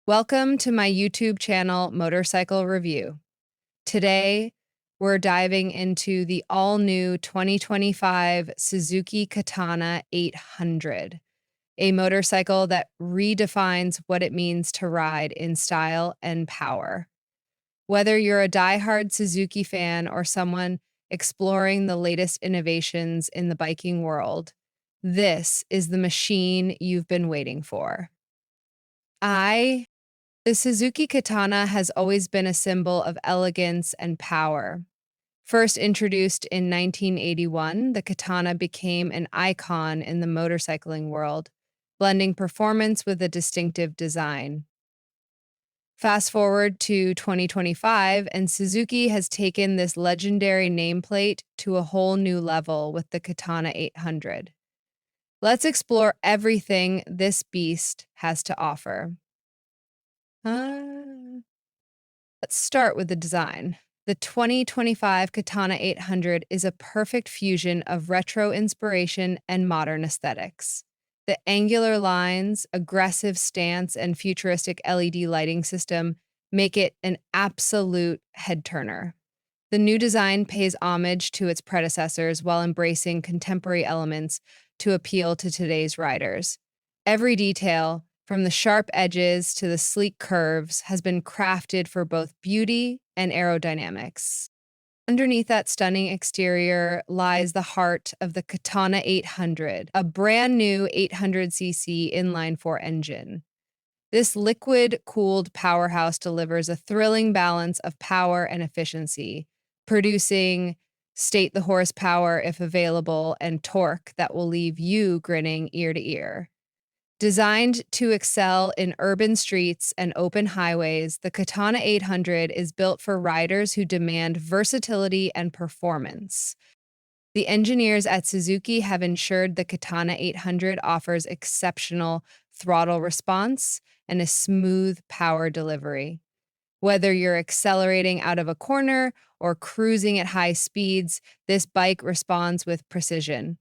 Welcome to my YouTube channel, Motorcycle Review. Today, we're diving into the all-new 2025 Suzuki Katana 800, a motorcycle that redefines what it means to ride in style and power. Whether you're a diehard Suzuki fan or someone exploring the latest innovations in the biking world, this is the machine you've been waiting for. The Suzuki Katana has always been a symbol of elegance and power. First introduced in 1981, the Katana became an icon in the motorcycling world, blending performance with a distinctive design. Fast forward to 2025, and Suzuki has taken this legendary nameplate to a whole new level with the Katana 800. Let's explore everything this beast has to offer. Let's start with the design. The 2025 Katana 800 is a perfect fusion of retro inspiration and modern aesthetics. The angular lines, aggressive stance, and futuristic LED lighting system make it an absolute head-turner. The new design pays homage to its predecessors while embracing contemporary elements to appeal to today's riders. Every detail, from the sharp edges to the sleek curves, has been crafted for both beauty and aerodynamics. Underneath that stunning exterior lies the heart of the Katana 800, a brand new 800cc inline-4 engine. This liquid-cooled powerhouse delivers a thrilling balance of power and efficiency, producing state the horsepower if available and torque that will leave you grinning ear to ear. Designed to excel in urban streets and open highways, the Katana 800 is built for riders who demand versatility and performance. The engineers at Suzuki have ensured the Katana 800 offers exceptional throttle response and a smooth power delivery. Whether you're accelerating out of a corner or cruising at high speeds, this bike responds with precision.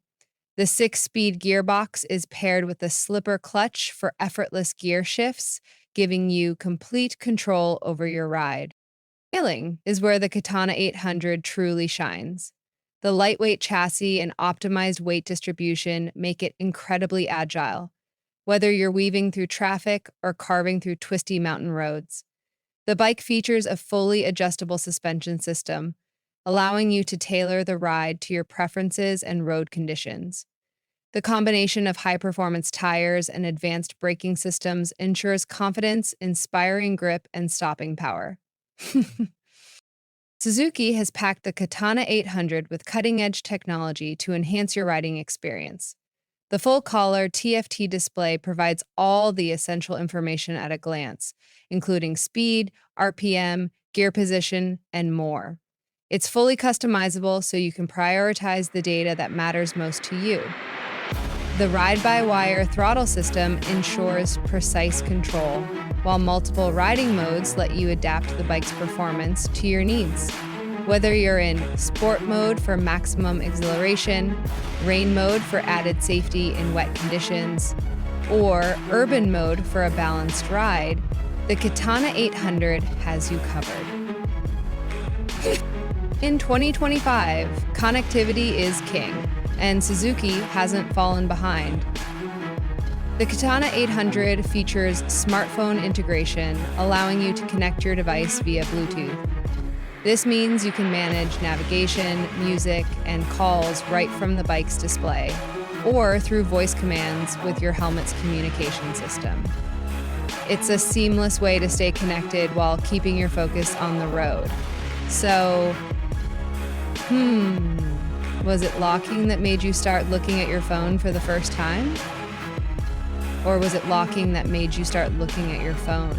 The 6-speed gearbox is paired with a slipper clutch for effortless gear shifts, giving you complete control over your ride. Scaling is where the Katana 800 truly shines. The lightweight chassis and optimized weight distribution make it incredibly agile, whether you're weaving through traffic or carving through twisty mountain roads. The bike features a fully adjustable suspension system, allowing you to tailor the ride to your preferences and road conditions. The combination of high-performance tires and advanced braking systems ensures confidence, inspiring grip, and stopping power. Suzuki has packed the Katana 800 with cutting-edge technology to enhance your riding experience. The full-color TFT display provides all the essential information at a glance, including speed, RPM, gear position, and more. It's fully customizable so you can prioritize the data that matters most to you. The ride-by-wire throttle system ensures precise control, while multiple riding modes let you adapt the bike's performance to your needs. Whether you're in sport mode for maximum exhilaration, rain mode for added safety in wet conditions, or urban mode for a balanced ride, the Katana 800 has you covered. In 2025, connectivity is king, and Suzuki hasn't fallen behind. The Katana 800 features smartphone integration, allowing you to connect your device via Bluetooth. This means you can manage navigation, music, and calls right from the bike's display, or through voice commands with your helmet's communication system. It's a seamless way to stay connected while keeping your focus on the road. So, was it locking that made you start looking at your phone for the first time? Or was it locking that made you start looking at your phone?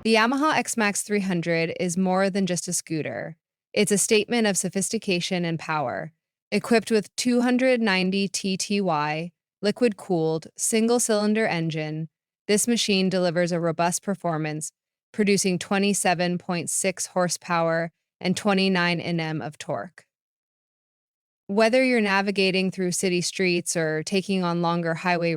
The Yamaha X-Max 300 is more than just a scooter. It's a statement of sophistication and power. Equipped with 290 TTY, liquid-cooled, single-cylinder engine, this machine delivers a robust performance, producing 27.6 horsepower and 29 Nm of torque. Whether you're navigating through city streets or taking on longer highway